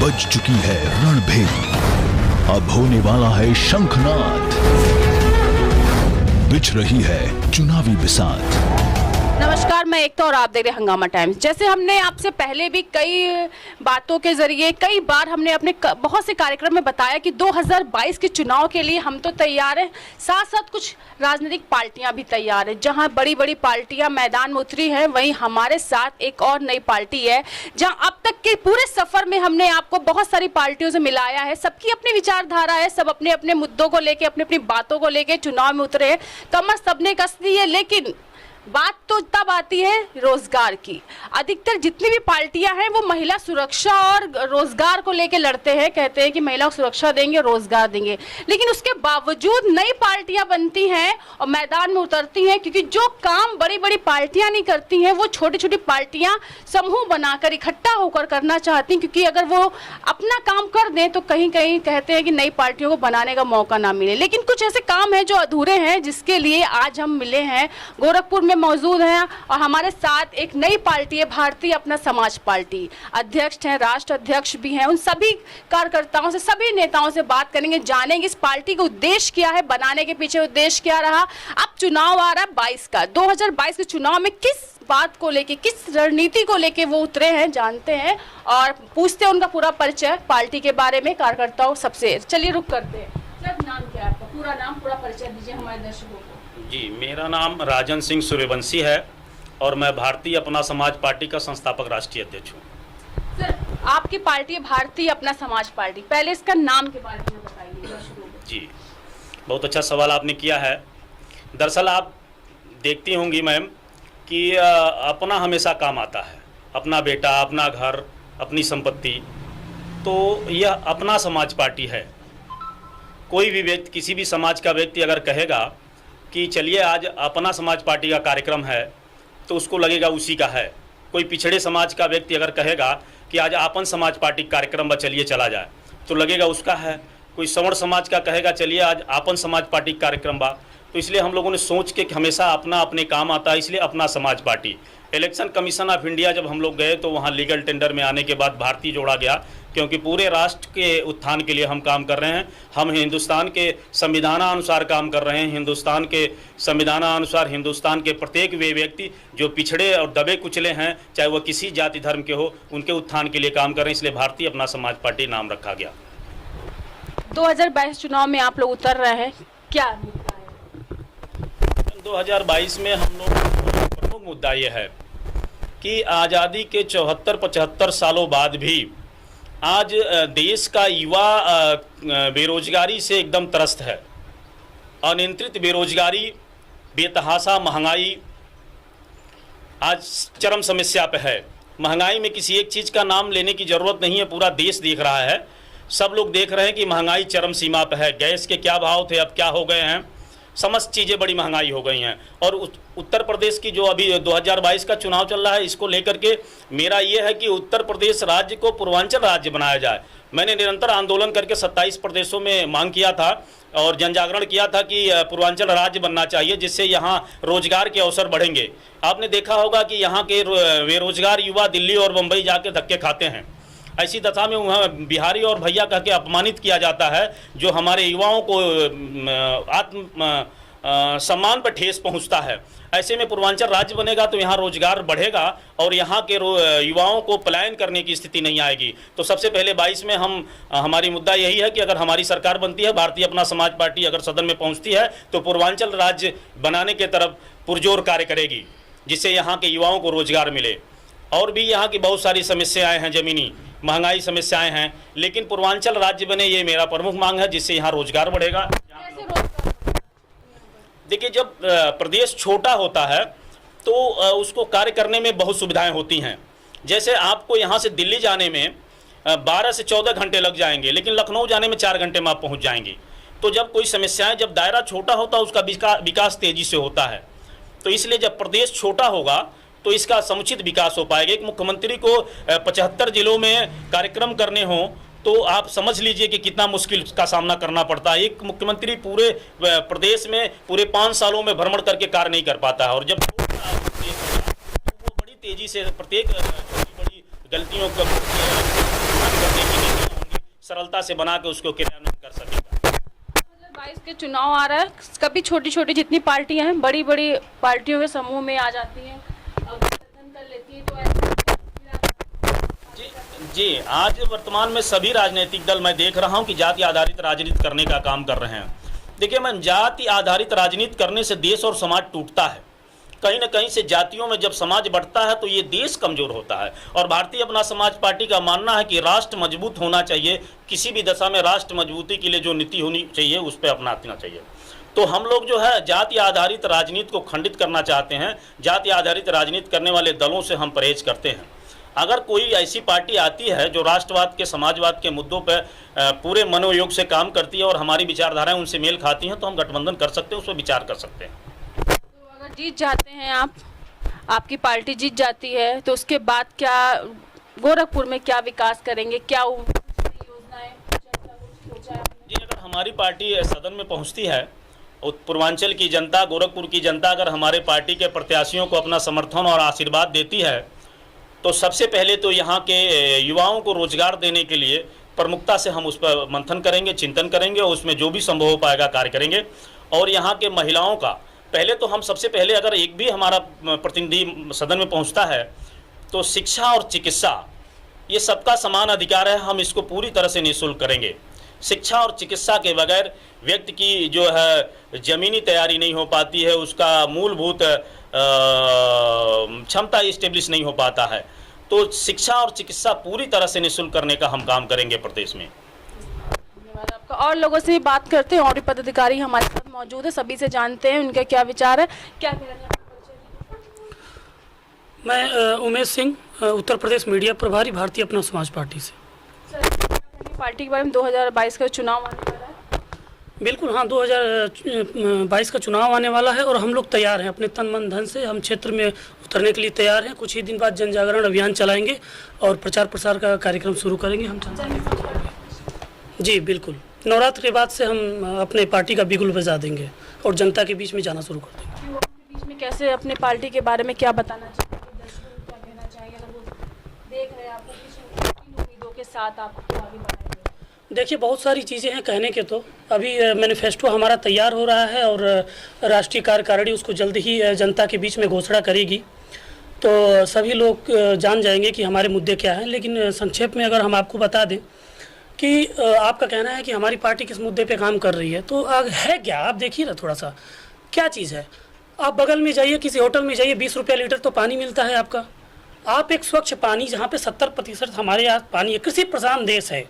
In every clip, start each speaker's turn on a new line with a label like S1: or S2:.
S1: बज चुकी है रणभेरी, अब होने वाला है शंखनाद, बिछ रही है चुनावी बिसात।
S2: नमस्कार, मैं एकता और आप देख रहे हैं हंगामा टाइम्स। जैसे हमने आपसे पहले भी कई बातों के जरिए कई बार हमने अपने बहुत से कार्यक्रम में बताया कि 2022 के चुनाव के लिए हम तो तैयार हैं, साथ साथ कुछ राजनीतिक पार्टियां भी तैयार हैं। जहां बड़ी बड़ी पार्टियां मैदान में उतरी हैं, वहीं हमारे साथ एक और नई पार्टी है जहां अब तक के पूरे सफर में हमने आपको बहुत सारी पार्टियों से मिलाया है। सबकी अपनी विचारधारा है, सब अपने अपने मुद्दों को लेके, अपनी अपनी बातों को लेके चुनाव में उतरे हैं। कमर सबने कस दी है, लेकिन बात तो तब आती है रोजगार की। अधिकतर जितनी भी पार्टियां हैं वो महिला सुरक्षा और रोजगार को लेके लड़ते हैं, कहते हैं कि महिला को सुरक्षा देंगे, रोजगार देंगे। लेकिन उसके बावजूद नई पार्टियां बनती हैं और मैदान में उतरती हैं, क्योंकि जो काम बड़ी बड़ी पार्टियां नहीं करती हैं वो छोटी छोटी पार्टियां समूह बनाकर इकट्ठा होकर करना चाहती हैं, क्योंकि अगर वो अपना काम कर दें तो कहीं कहीं कहते हैं कि नई पार्टियों को बनाने का मौका ना मिले। लेकिन कुछ ऐसे काम हैं जो अधूरे हैं, जिसके लिए आज हम मिले हैं, गोरखपुर में मौजूद हैं। और हमारे साथ एक नई पार्टी है, भारतीय अपना समाज पार्टी। अध्यक्ष हैं, राष्ट्र अध्यक्ष भी हैं। उन सभी कार्यकर्ताओं से, सभी नेताओं से बात करेंगे, जानेंगे इस पार्टी का उद्देश्य क्या है, बनाने के पीछे उद्देश्य क्या रहा। अब चुनाव आ रहा है 22 का, 2022 के चुनाव में किस बात को लेके, किस रणनीति को लेके वो उतरे हैं, जानते हैं और पूछते हैं उनका पूरा परिचय पार्टी के बारे में, कार्यकर्ताओं सबसे। चलिए रुक करते हैं। सर, नाम क्या है आपका? पूरा नाम, पूरा परिचय दीजिए हमारे दर्शकों को।
S3: जी, मेरा नाम राजन सिंह सूर्यवंशी है और मैं भारतीय अपना समाज पार्टी का संस्थापक राष्ट्रीय अध्यक्ष हूँ।
S2: सर, आपकी पार्टी भारतीय अपना समाज पार्टी, पहले इसका नाम के बारे में बताइए।
S3: जी, बहुत अच्छा सवाल आपने किया है। दरअसल आप देखती होंगी मैम कि अपना हमेशा काम आता है, अपना बेटा, अपना घर, अपनी संपत्ति। तो यह अपना समाज पार्टी है। कोई भी व्यक्ति, किसी भी समाज का व्यक्ति अगर कहेगा कि चलिए आज अपना समाज पार्टी का कार्यक्रम है, तो उसको लगेगा उसी का है। कोई पिछड़े समाज का व्यक्ति अगर कहेगा कि आज आपन समाज पार्टी कार्यक्रम बा, चलिए चला जाए, तो लगेगा उसका है। कोई सवर्ण समाज का कहेगा चलिए आज आपन समाज पार्टी कार्यक्रम बा, तो इसलिए हम लोगों ने सोच के कि हमेशा अपना अपने काम आता है, इसलिए अपना समाज party. Election commission of India जब हम लोग गए तो वहाँ लीगल टेंडर में आने के बाद भारतीय जोड़ा गया, क्योंकि पूरे राष्ट्र के उत्थान के लिए हम काम कर रहे हैं। हम हिंदुस्तान के संविधानानुसार काम कर रहे हैं। हिंदुस्तान के संविधानानुसार हिंदुस्तान के प्रत्येक वे व्यक्ति जो पिछड़े और दबे कुचले हैं, चाहे वह किसी जाति धर्म के हो, उनके उत्थान के लिए काम कर रहे हैं, इसलिए भारतीय अपना समाज पार्टी नाम रखा गया।
S2: 2022 चुनाव में आप लोग उतर रहे हैं, क्या मुद्दा है?
S3: 2022 में हम लोग का प्रमुख मुद्दा ये है कि आज़ादी के 74-75 सालों बाद भी आज देश का युवा बेरोजगारी से एकदम त्रस्त है। अनियंत्रित बेरोजगारी, बेतहाशा महंगाई आज चरम समस्या पे है। महंगाई में किसी एक चीज़ का नाम लेने की ज़रूरत नहीं है, पूरा देश देख रहा है। सब लोग देख रहे हैं कि महंगाई चरम सीमा पे है। गैस के क्या भाव थे, अब क्या हो गए हैं, समस्त चीज़ें बड़ी महंगाई हो गई हैं। और उत्तर प्रदेश की जो अभी 2022 का चुनाव चल रहा है, इसको लेकर के मेरा ये है कि उत्तर प्रदेश राज्य को पूर्वांचल राज्य बनाया जाए। मैंने निरंतर आंदोलन करके 27 प्रदेशों में मांग किया था और जन जागरण किया था कि पूर्वांचल राज्य बनना चाहिए, जिससे यहाँ रोजगार के अवसर बढ़ेंगे। आपने देखा होगा कि यहाँ के बेरोजगार युवा दिल्ली और मुंबई जाके धक्के खाते हैं। ऐसी दशा में वहाँ बिहारी और भैया कह के अपमानित किया जाता है, जो हमारे युवाओं को आत्म सम्मान पर ठेस पहुँचता है। ऐसे में पूर्वांचल राज्य बनेगा तो यहाँ रोजगार बढ़ेगा और यहाँ के युवाओं को पलायन करने की स्थिति नहीं आएगी। तो सबसे पहले 22 में हमारी मुद्दा यही है कि अगर हमारी सरकार बनती है, भारतीय अपना समाज पार्टी अगर सदन में पहुँचती है, तो पूर्वांचल राज्य बनाने के तरफ पुरजोर कार्य करेगी, जिससे यहाँ के युवाओं को रोजगार मिले। और भी यहाँ की बहुत सारी समस्याएं हैं, ज़मीनी महंगाई समस्याएं हैं, लेकिन पूर्वांचल राज्य बने, ये मेरा प्रमुख मांग है, जिससे यहाँ रोजगार बढ़ेगा। देखिए, जब प्रदेश छोटा होता है तो उसको कार्य करने में बहुत सुविधाएं होती हैं। जैसे आपको यहाँ से दिल्ली जाने में 12 से 14 घंटे लग जाएंगे, लेकिन लखनऊ जाने में 4 घंटे में आप पहुँच जाएंगे। तो जब कोई समस्याएं, जब दायरा छोटा होता है, उसका विकास तेज़ी से होता है। तो इसलिए जब प्रदेश छोटा होगा तो इसका समुचित विकास हो पाएगा। एक मुख्यमंत्री को 75 जिलों में कार्यक्रम करने हों तो आप समझ लीजिए कि कितना मुश्किल का सामना करना पड़ता है। एक मुख्यमंत्री पूरे प्रदेश में पूरे 5 सालों में भ्रमण करके कार्य नहीं कर पाता है, और जब तो वो बड़ी तेजी से प्रत्येक छोटी बड़ी गलतियों का करने की सरलता से बना के उसको क्रियान्वयन कर सकेगा।
S2: 2022 के चुनाव आ रहा है, कभी छोटी छोटी जितनी पार्टियां हैं बड़ी बड़ी पार्टियों के समूह में आ जाती हैं, गठबंधन कर लेती हैं, तो ऐसा
S3: जी, आज वर्तमान में सभी राजनीतिक दल मैं देख रहा हूं कि जाति आधारित राजनीति करने का काम कर रहे हैं। देखिए मैम, जाति आधारित राजनीति करने से देश और समाज टूटता है। कहीं न कहीं से जातियों में जब समाज बढ़ता है तो ये देश कमजोर होता है। और भारतीय अपना समाज पार्टी का मानना है कि राष्ट्र मजबूत होना चाहिए, किसी भी दशा में राष्ट्र मजबूती के लिए जो नीति होनी चाहिए उस पर अपनाना चाहिए। तो हम लोग जो है जाति आधारित राजनीति को खंडित करना चाहते हैं। जाति आधारित राजनीति करने वाले दलों से हम परहेज करते हैं। अगर कोई ऐसी पार्टी आती है जो राष्ट्रवाद के, समाजवाद के मुद्दों पर पूरे मनोयोग से काम करती है और हमारी विचारधाराएं उनसे मेल खाती हैं, तो हम गठबंधन कर सकते हैं, उस पर विचार कर सकते हैं।
S2: तो अगर जीत जाते हैं आप, आपकी पार्टी जीत जाती है, तो उसके बाद क्या गोरखपुर में क्या विकास करेंगे, क्या योजनाएं सोचा है?
S3: जी, अगर हमारी पार्टी सदन में पहुंचती है, पूर्वांचल की जनता, गोरखपुर की जनता अगर हमारे पार्टी के प्रत्याशियों को अपना समर्थन और आशीर्वाद देती है, तो सबसे पहले तो यहाँ के युवाओं को रोजगार देने के लिए प्रमुखता से हम उस पर मंथन करेंगे, चिंतन करेंगे और उसमें जो भी संभव हो पाएगा कार्य करेंगे। और यहाँ के महिलाओं का पहले तो हम सबसे पहले, अगर एक भी हमारा प्रतिनिधि सदन में पहुँचता है, तो शिक्षा और चिकित्सा ये सबका समान अधिकार है, हम इसको पूरी तरह से निःशुल्क करेंगे। शिक्षा और चिकित्सा के बगैर व्यक्ति की जो है ज़मीनी तैयारी नहीं हो पाती है, उसका मूलभूत क्षमता इस्टेब्लिश नहीं हो पाता है। तो शिक्षा और चिकित्सा पूरी तरह से निःशुल्क करने का हम काम करेंगे प्रदेश में।
S2: धन्यवाद आपका। और लोगों से बात करते हैं, और भी पदाधिकारी हमारे साथ मौजूद है, सभी से जानते हैं उनके क्या विचार है, क्या कह रहे हैं।
S4: मैं उमेश सिंह, उत्तर प्रदेश मीडिया प्रभारी, भारतीय अपना समाज पार्टी से।
S2: पार्टी के बारे में 2022 का चुनाव आने वाला है।
S4: बिल्कुल हाँ, 2022 का चुनाव आने वाला है और हम लोग तैयार हैं अपने तन मन धन से, हम क्षेत्र में उतरने के लिए तैयार हैं। कुछ ही दिन बाद जन जागरण अभियान चलाएंगे और प्रचार प्रसार का कार्यक्रम शुरू करेंगे हम। जी बिल्कुल, नवरात्र के बाद से हम अपने पार्टी का बिगुल बजा देंगे और जनता के बीच में जाना शुरू कर देंगे।
S2: बीच में कैसे अपने पार्टी के बारे में क्या बताना चाहिए, क्या कहना चाहिए, अगर वो देख रहे हैं आपको, किन उम्मीदों के साथ आप आगे बढ़ाएंगे?
S4: देखिए, बहुत सारी चीज़ें हैं कहने के। तो अभी मैनिफेस्टो हमारा तैयार हो रहा है और राष्ट्रीय कार्यकारिणी उसको जल्द ही जनता के बीच में घोषणा करेगी, तो सभी लोग जान जाएंगे कि हमारे मुद्दे क्या हैं। लेकिन संक्षेप में अगर हम आपको बता दें कि आपका कहना है कि हमारी पार्टी किस मुद्दे पे काम कर रही है, तो है क्या, आप देखिए ना थोड़ा सा क्या चीज़ है। आप बगल में जाइए, किसी होटल में जाइए, 20 रुपये लीटर तो पानी मिलता है आपका। आप एक स्वच्छ पानी, जहाँ पे 70% हमारे यहाँ पानी है, कृषि प्रधान देश है,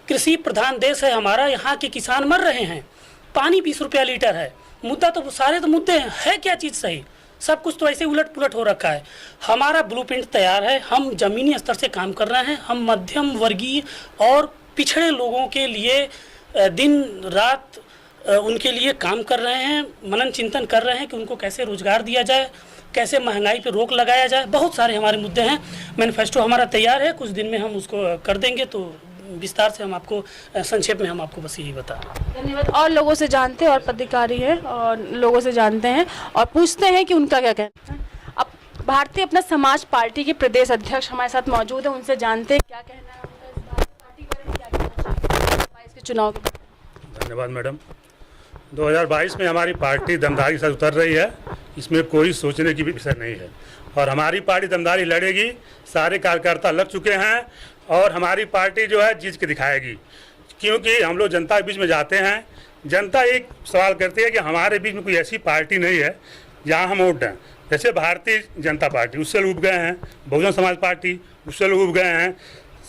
S4: कृषि प्रधान देश है हमारा, यहाँ के किसान मर रहे हैं, पानी 20 रुपया लीटर है। मुद्दा तो सारे तो मुद्दे हैं, है क्या चीज़ सही? सब कुछ तो ऐसे उलट पुलट हो रखा है। हमारा ब्लूप्रिंट तैयार है, हम ज़मीनी स्तर से काम कर रहे हैं, हम मध्यम वर्गीय और पिछड़े लोगों के लिए दिन रात उनके लिए काम कर रहे हैं, मनन चिंतन कर रहे हैं कि उनको कैसे रोजगार दिया जाए, कैसे महंगाई पे रोक लगाया जाए। बहुत सारे हमारे मुद्दे हैं। मैनिफेस्टो हमारा तैयार है, कुछ दिन में हम उसको कर देंगे, तो विस्तार से हम आपको, संक्षेप में हम आपको बस यही बता।
S2: धन्यवाद। और लोगों से जानते हैं, और पदाधिकारी हैं और लोगों से जानते हैं और पूछते हैं कि उनका क्या कहना है। अब भारतीय अपना समाज पार्टी के प्रदेश अध्यक्ष हमारे साथ मौजूद है, उनसे जानते हैं क्या कहना है उनका इस बात पार्टी के बारे में, क्या कहना चाहिए 2022 के चुनाव के बारे में।
S5: धन्यवाद मैडम। 2022 में हमारी पार्टी दमदारी से उतर रही है, इसमें कोई सोचने की भी विषय नहीं है और हमारी पार्टी दमदारी लड़ेगी। सारे कार्यकर्ता लग चुके हैं और हमारी पार्टी जो है जीत के दिखाएगी, क्योंकि हम लोग जनता के बीच में जाते हैं। जनता एक सवाल करती है कि हमारे बीच में कोई ऐसी पार्टी नहीं है जहां हम वोट दें। जैसे भारतीय जनता पार्टी, उससे लोग उब गए हैं, बहुजन समाज पार्टी, उससे लोग उब गए हैं,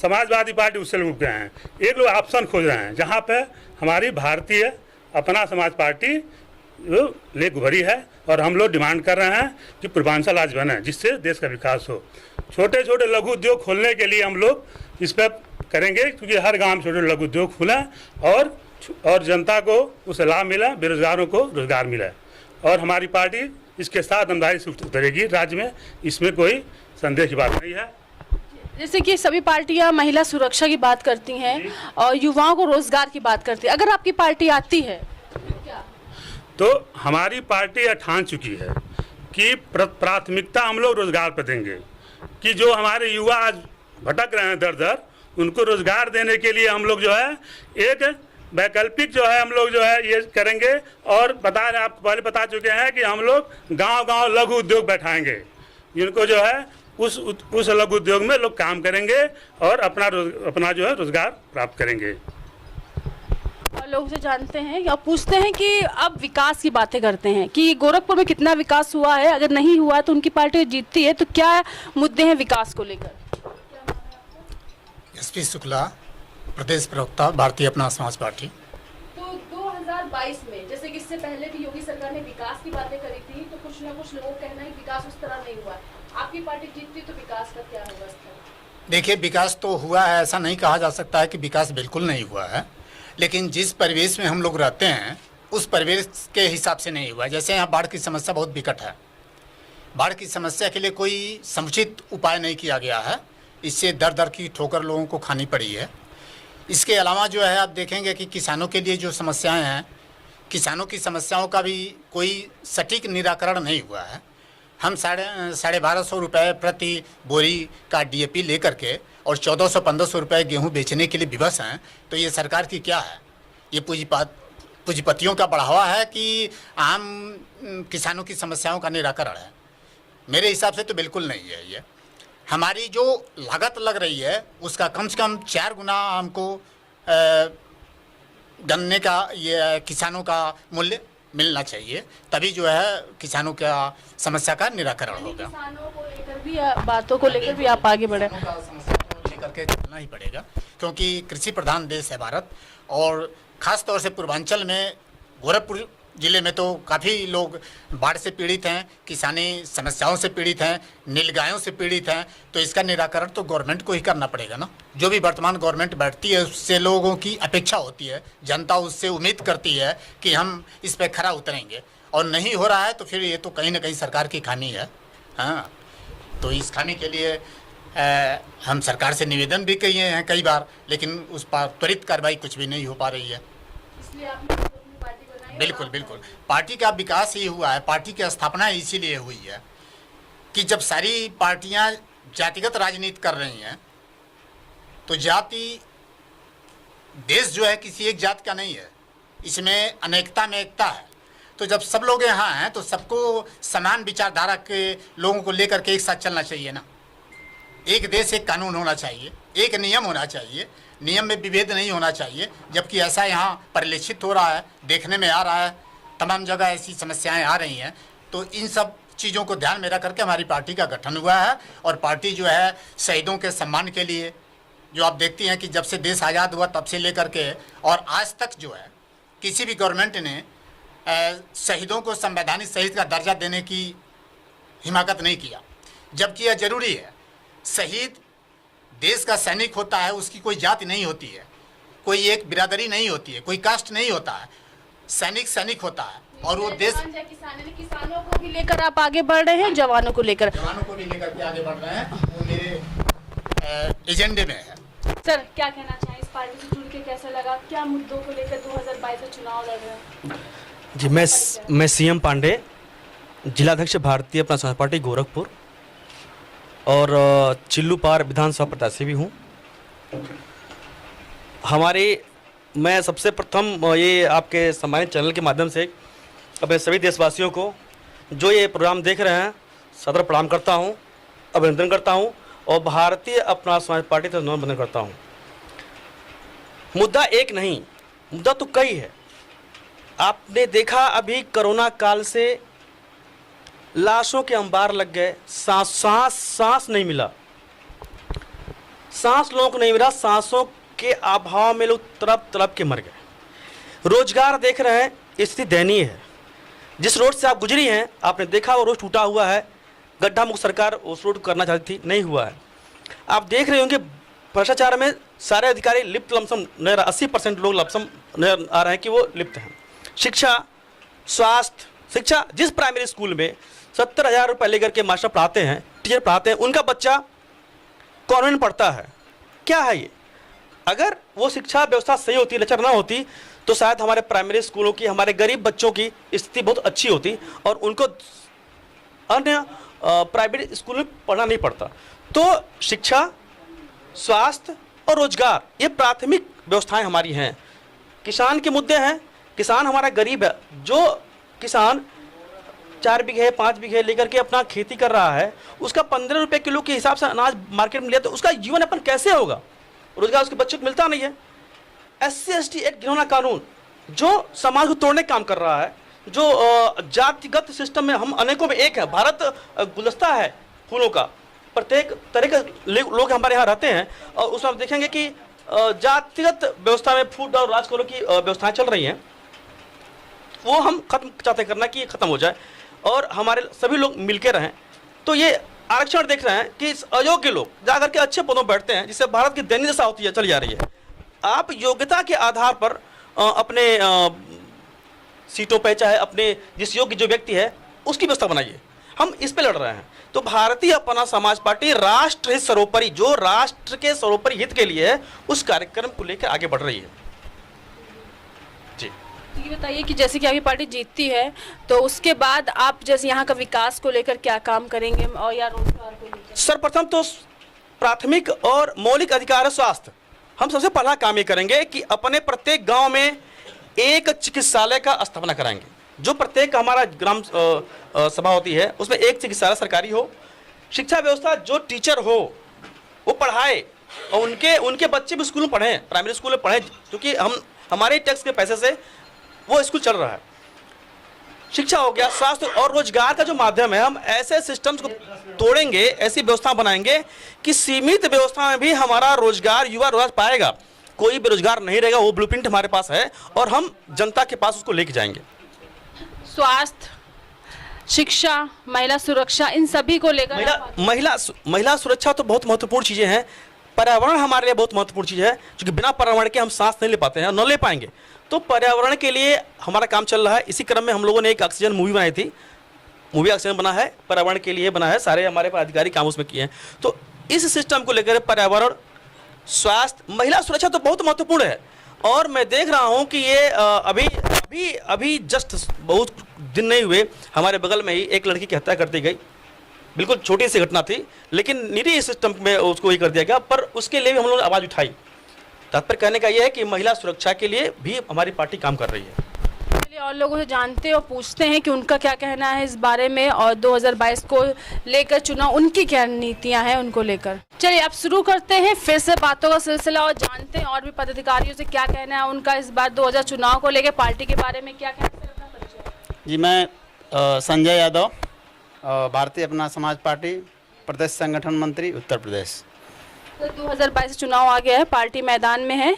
S5: समाजवादी पार्टी, उससे लोग उब गए हैं। एक लोग ऑप्शन खोज रहे हैं जहाँ पर हमारी भारतीय अपना समाज पार्टी लेक उभरी है और हम लोग डिमांड कर रहे हैं कि पूर्वांचल आज बने, जिससे देश का विकास हो। छोटे छोटे लघु उद्योग खोलने के लिए हम लोग इस पर करेंगे, क्योंकि हर गांव में छोटे लघु उद्योग खुलें और जनता को उससे लाभ मिले, बेरोजगारों को रोजगार मिले। और हमारी पार्टी इसके साथ दमदारी से उतरेगी राज्य में, इसमें कोई संदेह की बात नहीं है।
S2: जैसे कि सभी पार्टियां महिला सुरक्षा की बात करती हैं और युवाओं को रोजगार की बात करती है, अगर आपकी पार्टी आती है
S5: तो हमारी पार्टी ठान चुकी है कि प्राथमिकता हम लोग रोजगार पर देंगे, कि जो हमारे युवा आज भटक रहे हैं दर दर, उनको रोजगार देने के लिए हम लोग जो है एक वैकल्पिक जो है हम लोग जो है ये करेंगे। और बता रहे, आप पहले बता चुके हैं कि हम लोग गांव-गांव लघु उद्योग बैठाएंगे, जिनको जो है उस लघु उद्योग में लोग काम करेंगे और अपना जो है रोजगार प्राप्त करेंगे।
S2: और लोग से जानते हैं या पूछते हैं कि अब विकास की बातें करते हैं कि गोरखपुर में कितना विकास हुआ है, अगर नहीं हुआ तो उनकी पार्टी जीतती है, तो क्या मुद्दे हैं विकास को लेकर?
S6: एसपी शुक्ला, प्रदेश प्रवक्ता, भारतीय अपना समाज पार्टी।
S2: तो 2022 में जैसे कि इससे पहले भी योगी सरकार ने विकास की बातें करी थी, तो कुछ ना कुछ लोगों का कहना है विकास उस तरह नहीं हुआ। आपकी पार्टी जीतती तो विकास का क्या होगा?
S6: देखिए, विकास तो हुआ है, ऐसा नहीं कहा जा सकता है कि विकास बिल्कुल नहीं हुआ है, लेकिन जिस परिवेश में हम लोग रहते हैं उस परिवेश के हिसाब से नहीं हुआ। जैसे यहाँ बाढ़ की समस्या बहुत विकट है, बाढ़ की समस्या के लिए कोई समुचित उपाय नहीं किया गया है, इससे दर दर की ठोकर लोगों को खानी पड़ी है। इसके अलावा जो है आप देखेंगे कि किसानों के लिए जो समस्याएं हैं, किसानों की समस्याओं का भी कोई सटीक निराकरण नहीं हुआ है। हम 1250 रुपये प्रति बोरी का डीएपी लेकर के और 1400-1500 रुपये गेहूँ बेचने के लिए विवश हैं, तो ये सरकार की क्या है? ये पूंजीपतियों का बढ़ावा है कि आम किसानों की समस्याओं का निराकरण है? मेरे हिसाब से तो बिल्कुल नहीं है। ये हमारी जो लागत लग रही है उसका कम से कम 4 गुना हमको गन्ने का ये किसानों का मूल्य मिलना चाहिए, तभी जो है किसानों का समस्या का निराकरण होगा।
S2: किसानों को लेकर भी बातों को लेकर भी आप आगे बढ़े।
S6: समस्या को लेकर के चलना ही पड़ेगा, क्योंकि कृषि प्रधान देश है भारत, और ख़ास तौर से पूर्वांचल में गोरखपुर ज़िले में तो काफ़ी लोग बाढ़ से पीड़ित हैं, किसानी समस्याओं से पीड़ित हैं, नीलगायों से पीड़ित हैं। तो इसका निराकरण तो गवर्नमेंट को ही करना पड़ेगा ना। जो भी वर्तमान गवर्नमेंट बैठती है उससे लोगों की अपेक्षा होती है, जनता उससे उम्मीद करती है कि हम इस पर खरा उतरेंगे, और नहीं हो रहा है तो फिर ये तो कहीं ना कहीं सरकार की खामी है। हाँ, तो इस खामी के लिए हम सरकार से निवेदन भी किए हैं कई बार, लेकिन उस पर त्वरित कार्रवाई कुछ भी नहीं हो पा रही है।
S2: इसलिए आपने पार्टी बनाई?
S6: बिल्कुल बिल्कुल, पार्टी का विकास ही हुआ है, पार्टी की स्थापना इसीलिए हुई है कि जब सारी पार्टियां जातिगत राजनीति कर रही हैं तो जाति, देश जो है किसी एक जात का नहीं है, इसमें अनेकता में एकता है। तो जब सब लोग यहाँ हैं तो सबको समान विचारधारा के लोगों को लेकर के एक साथ चलना चाहिए ना। एक देश एक कानून होना चाहिए, एक नियम होना चाहिए, नियम में विभेद नहीं होना चाहिए, जबकि ऐसा यहाँ परिलक्षित हो रहा है, देखने में आ रहा है, तमाम जगह ऐसी समस्याएं आ रही हैं। तो इन सब चीज़ों को ध्यान में रख करके हमारी पार्टी का गठन हुआ है, और पार्टी जो है शहीदों के सम्मान के लिए, जो आप देखती हैं कि जब से देश आज़ाद हुआ तब से लेकर के और आज तक जो है किसी भी गवर्नमेंट ने शहीदों को संवैधानिक शहीद का दर्जा देने की हिमाकत नहीं किया, जबकि यह जरूरी है। शहीद देश का सैनिक होता है, उसकी कोई जाति नहीं होती है, कोई एक बिरादरी नहीं होती है, कोई कास्ट नहीं होता है, सैनिक सैनिक होता है। और वो देश,
S2: किसानों को भी लेकर आप आगे बढ़ रहे हैं, जवानों को लेकर
S6: भी लेकर के आगे बढ़ रहे हैं, वो मेरे एजेंडे में है।
S2: सर, क्या कहना चाहें, इस पार्टी से जुड़ के कैसा लगा, क्या मुद्दों को लेकर 2022 में चुनाव लड़ रहे हैं?
S7: जी, मैं सीएम पांडे, जिलाध्यक्ष भारतीय अपना समाज पार्टी गोरखपुर, और चिल्लूपार विधानसभा प्रत्याशी भी हूँ। मैं सबसे प्रथम ये आपके सम्मानित चैनल के माध्यम से अपने सभी देशवासियों को जो ये प्रोग्राम देख रहे हैं सदर प्रणाम करता हूँ, अभिनंदन करता हूँ, और भारतीय अपना समाज पार्टी से अभिनंदन करता हूँ। मुद्दा एक नहीं, मुद्दा तो कई है। आपने देखा अभी कोरोना काल से लाशों के अंबार लग गए, सांस नहीं मिला, सांस लोगों को नहीं मिला, सांसों के अभाव में लोग तड़प के मर गए। रोजगार देख रहे हैं, स्थिति दयनीय है। जिस रोड से आप गुजरी हैं आपने देखा वो रोड टूटा हुआ है, गड्ढा मुक्त सरकार उस रोड को करना चाहती थी, नहीं हुआ है। आप देख रहे होंगे भ्रष्टाचार में सारे अधिकारी लिप्त लमसम नजर, 80% लोग लमसम नजर आ रहे हैं कि वो लिप्त हैं। शिक्षा, स्वास्थ्य, शिक्षा, जिस प्राइमरी स्कूल में 70,000 रुपये लेकर के मास्टर पढ़ाते हैं, टीचर पढ़ाते हैं, उनका बच्चा कॉन्वेंट में पढ़ता है। क्या है ये? अगर वो शिक्षा व्यवस्था सही होती, लचर ना होती, तो शायद हमारे प्राइमरी स्कूलों की, हमारे गरीब बच्चों की स्थिति बहुत अच्छी होती और उनको अन्य प्राइवेट स्कूल में पढ़ना नहीं पड़ता। तो शिक्षा, स्वास्थ्य और रोजगार, ये प्राथमिक व्यवस्थाएं हमारी हैं। किसान के मुद्दे हैं, किसान हमारा गरीब है। जो किसान 4 बीघे 5 बीघे लेकर के अपना खेती कर रहा है, उसका 15 रुपये किलो के हिसाब से अनाज मार्केट में लिया तो उसका जीवन यापन कैसे होगा? रोजगार उसके बच्चों को मिलता नहीं है। SC/ST एक्ट घिनौना कानून जो समाज को तोड़ने का काम कर रहा है, जो जातिगत सिस्टम में हम अनेकों में एक है। भारत गुलदस्ता है फूलों का, प्रत्येक तरह के लोग हमारे यहाँ रहते हैं और उसमें आप देखेंगे कि जातिगत व्यवस्था में फूट और राज की व्यवस्थाएं चल रही हैं, वो हम खत्म चाहते करना कि ये खत्म हो जाए और हमारे सभी लोग मिलकर रहें। तो ये आरक्षण देख रहे हैं कि अयोग्य लोग जाकर के अच्छे पदों पर बैठते हैं, जिससे भारत की दयनीय दशा होती है, चली जा रही है। आप योग्यता के आधार पर अपने सीटों पे, चाहे अपने जिस योग्य जो व्यक्ति है उसकी व्यवस्था बनाइए। हम इस पे लड़ रहे हैं। तो भारतीय अपना समाज पार्टी राष्ट्र हित सर्वोपरि, जो राष्ट्र के सर्वोपरि हित के लिए है, उस कार्यक्रम को लेकर आगे बढ़ रही है। जी
S2: ये बताइए कि जैसे कि आपकी पार्टी जीतती है तो उसके बाद आप जैसे यहाँ का विकास को लेकर क्या काम करेंगे और या रोजगार को लेकर?
S7: सर्वप्रथम तो प्राथमिक और मौलिक अधिकार है स्वास्थ्य। हम सबसे पहला काम ये करेंगे कि अपने प्रत्येक गांव में एक चिकित्सालय का स्थापना कराएंगे। जो प्रत्येक हमारा ग्राम सभा होती है उसमें एक चिकित्सालय सरकारी हो। शिक्षा व्यवस्था, जो टीचर हो वो पढ़ाए और उनके बच्चे भी स्कूल में पढ़ें, प्राइमरी स्कूल में पढ़ें, क्योंकि हमारे टैक्स के पैसे से वो स्कूल चल रहा है। शिक्षा हो गया, स्वास्थ्य और रोजगार का जो माध्यम है, हम ऐसे सिस्टम्स को तोड़ेंगे, ऐसी व्यवस्था बनाएंगे कि सीमित व्यवस्था में भी हमारा रोजगार, युवा रोजगार पाएगा। कोई बेरोजगार नहीं रहेगा। वो ब्लूप्रिंट हमारे पास है और हम जनता के पास उसको लेके जाएंगे।
S2: स्वास्थ्य, शिक्षा, महिला सुरक्षा, इन सभी को लेकर
S7: महिला सुरक्षा तो बहुत महत्वपूर्ण चीजें हैं। पर्यावरण हमारे लिए बहुत महत्वपूर्ण चीज है, क्योंकि बिना पर्यावरण के हम सांस नहीं ले पाते हैं, न ले पाएंगे। तो पर्यावरण के लिए हमारा काम चल रहा है। इसी क्रम में हम लोगों ने एक ऑक्सीजन मूवी बनाई थी। मूवी ऑक्सीजन बना है, पर्यावरण के लिए बना है। सारे हमारे पास अधिकारी काम उसमें किए हैं। तो इस सिस्टम को लेकर पर्यावरण, स्वास्थ्य, महिला सुरक्षा तो बहुत महत्वपूर्ण है। और मैं देख रहा हूं कि ये अभी जस्ट बहुत दिन नहीं हुए, हमारे बगल में ही एक लड़की की हत्या कर दी गई। बिल्कुल छोटी सी घटना थी, लेकिन निरी सिस्टम में उसको ही कर दिया गया, पर उसके लिए भी हम लोगों ने आवाज़ उठाई। तात्पर्य कहने का यह है कि महिला सुरक्षा के लिए भी हमारी पार्टी काम कर रही है।
S2: चलिए और लोगों से जानते और पूछते हैं कि उनका क्या कहना है इस बारे में और 2022 को लेकर चुनाव उनकी क्या नीतियां हैं उनको लेकर। चलिए अब शुरू करते हैं फिर से बातों का सिलसिला और जानते हैं और भी पदाधिकारियों से क्या कहना है उनका इस बार 2000 चुनाव को लेकर, पार्टी के बारे में क्या कहना है।
S8: जी, मैं संजय यादव, भारतीय अपना समाज पार्टी प्रदेश संगठन मंत्री, उत्तर प्रदेश।
S2: तो 2022 चुनाव आ गया है, पार्टी मैदान में है,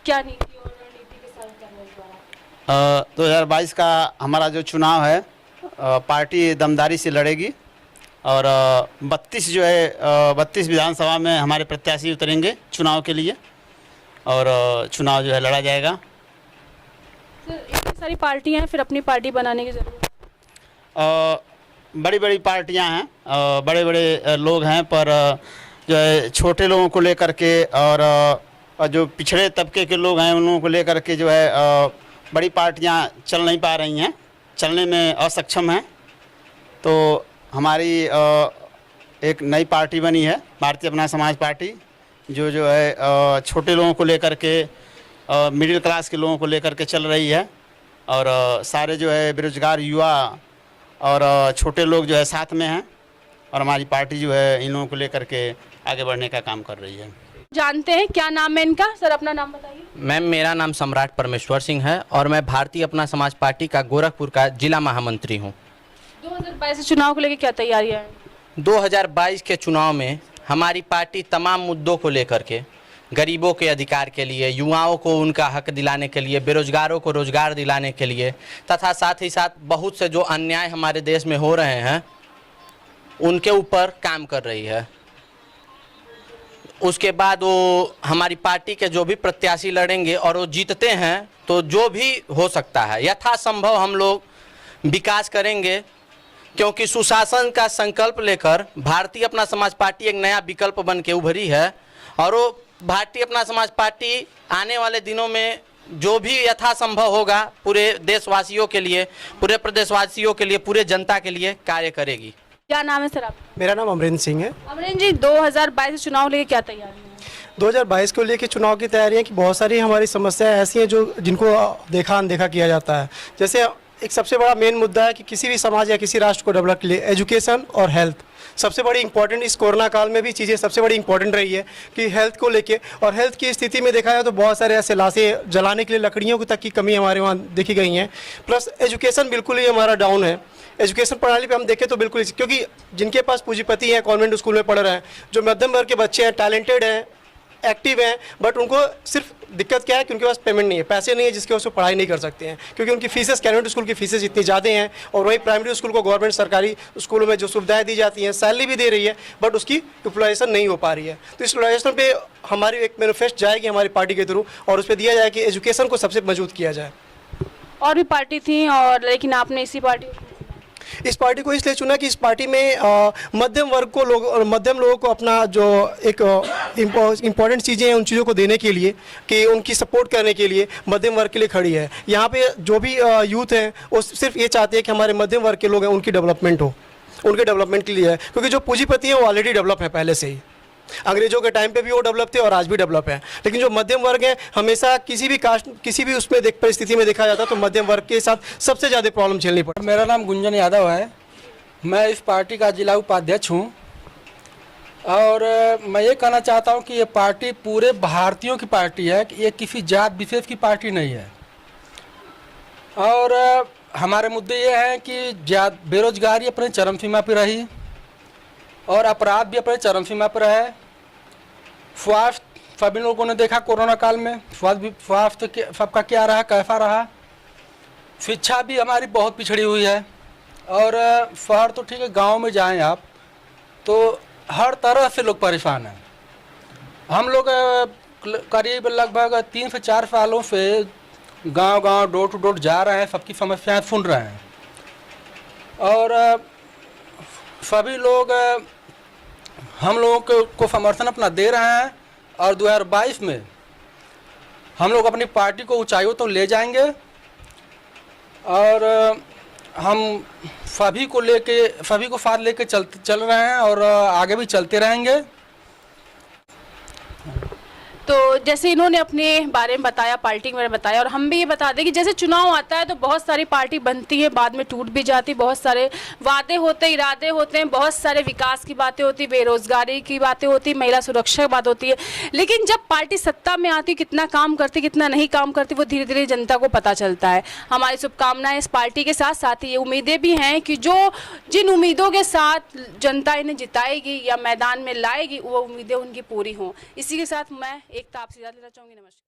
S2: क्या नीति और रणनीति के साथ करने इस बार?
S8: 2022 का हमारा जो चुनाव है, पार्टी दमदारी से लड़ेगी और 32 विधानसभा में हमारे प्रत्याशी उतरेंगे चुनाव के लिए और चुनाव जो है लड़ा जाएगा।
S2: सर इतनी सारी पार्टियां हैं, फिर अपनी पार्टी बनाने की जरूरत है?
S8: बड़ी बड़ी पार्टियां हैं, बड़े बड़े लोग हैं, पर जो है छोटे लोगों को लेकर के और जो पिछड़े तबके के लोग हैं उन लोगों को लेकर के जो है बड़ी पार्टियां चल नहीं पा रही हैं, चलने में असक्षम हैं। तो हमारी एक नई पार्टी बनी है, भारतीय अपना समाज पार्टी, जो है छोटे लोगों को लेकर के, मिडिल क्लास के लोगों को लेकर के चल रही है और सारे जो है बेरोजगार युवा और छोटे लोग जो है साथ में हैं और हमारी पार्टी जो है इन लोगों को लेकर के आगे बढ़ने का काम कर रही है।
S2: जानते हैं क्या नाम है इनका, सर अपना नाम बताइए।
S9: मैम मेरा नाम सम्राट परमेश्वर सिंह है और मैं भारतीय अपना समाज पार्टी का गोरखपुर का जिला महामंत्री हूँ।
S2: 2022 चुनाव को लेकर क्या तैयारियां हैं?
S9: 2022 के चुनाव में हमारी पार्टी तमाम मुद्दों को लेकर के, गरीबों के अधिकार के लिए, युवाओं को उनका हक दिलाने के लिए, बेरोजगारों को रोजगार दिलाने के लिए तथा साथ ही साथ बहुत से जो अन्याय हमारे देश में हो रहे हैं उनके ऊपर काम कर रही है। उसके बाद वो हमारी पार्टी के जो भी प्रत्याशी लड़ेंगे और वो जीतते हैं तो जो भी हो सकता है यथासंभव हम लोग विकास करेंगे, क्योंकि सुशासन का संकल्प लेकर भारतीय अपना समाज पार्टी एक नया विकल्प बन के उभरी है और वो भारतीय अपना समाज पार्टी आने वाले दिनों में जो भी यथासंभव होगा पूरे देशवासियों के लिए, पूरे प्रदेशवासियों के लिए, पूरे जनता के लिए कार्य करेगी।
S2: क्या नाम है सर आपका?
S10: मेरा नाम अमरिंदर सिंह है।
S2: अमरिंदर जी, 2022 चुनाव लेके क्या तैयारी है?
S10: 2022 को लेकर चुनाव की तैयारियां कि बहुत सारी हमारी समस्याएं ऐसी हैं जो जिनको देखा अनदेखा किया जाता है। जैसे एक सबसे बड़ा मेन मुद्दा है कि किसी भी समाज या किसी राष्ट्र को डेवलप के लिए एजुकेशन और हेल्थ सबसे बड़ी इंपॉर्टेंट, इस कोरोना काल में भी चीज़ें सबसे बड़ी इंपॉर्टेंट रही है कि हेल्थ को लेके। और हेल्थ की स्थिति में देखा जाए तो बहुत सारे ऐसे लाशें जलाने के लिए लकड़ियों तक की कमी हमारे वहाँ देखी गई हैं। प्लस एजुकेशन बिल्कुल ही हमारा डाउन है। एजुकेशन प्रणाली पे हम देखें तो बिल्कुल, क्योंकि जिनके पास पूंजीपति हैं, कॉन्वेंट स्कूल में पढ़ रहे हैं, जो मध्यम वर्ग के बच्चे हैं, टैलेंटेड हैं, एक्टिव हैं, बट उनको सिर्फ दिक्कत क्या है कि उनके पास पेमेंट नहीं है, पैसे नहीं है जिसके वजह से पढ़ाई नहीं कर सकते हैं, क्योंकि उनकी फीसेस कॉन्वेंट स्कूल की फीसेस इतनी ज़्यादा हैं। और वही प्राइमरी स्कूल को गवर्नमेंट सरकारी स्कूलों में जो सुविधाएं दी जाती हैं, सैलरी भी दे रही है, बट उसकी यूटिलाइजेशन नहीं हो पा रही है। तो इस यूटिलाइजेशन पे हमारी एक मैनिफेस्ट जाएगी हमारी पार्टी के थ्रू, और उस पर दिया जाए कि एजुकेशन को सबसे मजबूत किया जाए।
S2: और भी पार्टी थी, और लेकिन आपने इस पार्टी को इसलिए चुना कि इस पार्टी में मध्यम वर्ग को मध्यम लोगों को अपना जो एक इम्पॉर्टेंट चीज़ें हैं उन चीज़ों को देने के लिए, कि उनकी सपोर्ट करने के लिए मध्यम वर्ग के लिए खड़ी है। यहाँ पे जो भी यूथ हैं वो सिर्फ ये चाहते हैं कि हमारे मध्यम वर्ग के लोग हैं उनकी डेवलपमेंट हो, उनके डेवलपमेंट के लिए है। क्योंकि जो पूंजीपति हैं वो ऑलरेडी डेवलप है पहले से ही, अंग्रेजों के टाइम पे भी वो डेवलप थे और आज भी डेवलप है। लेकिन जो मध्यम वर्ग है, हमेशा किसी भी कास्ट, किसी भी उसमें परिस्थिति में देखा जाता है तो मध्यम वर्ग के साथ सबसे ज़्यादा प्रॉब्लम झेलनी पड़ती है।
S11: मेरा नाम गुंजन यादव है, मैं इस पार्टी का जिला उपाध्यक्ष हूँ। और मैं ये कहना चाहता हूँ कि ये पार्टी पूरे भारतीयों की पार्टी है, कि ये किसी जात विशेष की पार्टी नहीं है। और हमारे मुद्दे ये हैं कि बेरोजगारी अपने चरम सीमा पर रही और अपराध भी अपने चरम सीमा पर है। स्वास्थ्य सभी लोगों ने देखा कोरोना काल में, स्वास्थ्य सबका क्या रहा, कैसा रहा। शिक्षा भी हमारी बहुत पिछड़ी हुई है। और शहर तो ठीक है, गांव में जाएं आप तो हर तरह से लोग परेशान हैं। हम लोग करीब लगभग 3 से 4 सालों से गांव-गांव, डोर टू डोर जा रहे हैं, सबकी समस्याएं सुन रहे हैं। और सभी लोग हम लोगों को समर्थन अपना दे रहे हैं। और 2022 में हम लोग अपनी पार्टी को ऊंचाइयों तो ले जाएंगे। और हम सभी को साथ लेके चल रहे हैं और आगे भी चलते रहेंगे।
S2: तो जैसे इन्होंने अपने बारे में बताया, पार्टी के बारे में बताया, और हम भी ये बता दें कि जैसे चुनाव आता है तो बहुत सारी पार्टी बनती है, बाद में टूट भी जाती, बहुत सारे वादे होते, इरादे होते हैं, बहुत सारे विकास की बातें होती, बेरोजगारी की बातें होती, महिला सुरक्षा की बात होती है। लेकिन जब पार्टी सत्ता में आती, कितना काम करती, कितना नहीं काम करती, वो धीरे धीरे जनता को पता चलता है। हमारी शुभकामनाएं इस पार्टी के साथ, साथ ही ये उम्मीदें भी हैं कि जिन उम्मीदों के साथ जनता इन्हें जिताएगी या मैदान में लाएगी, वो उम्मीदें उनकी पूरी हों। इसी के साथ मैं एकता आपसे इजाज़त लेना चाहूँगी। नमस्कार।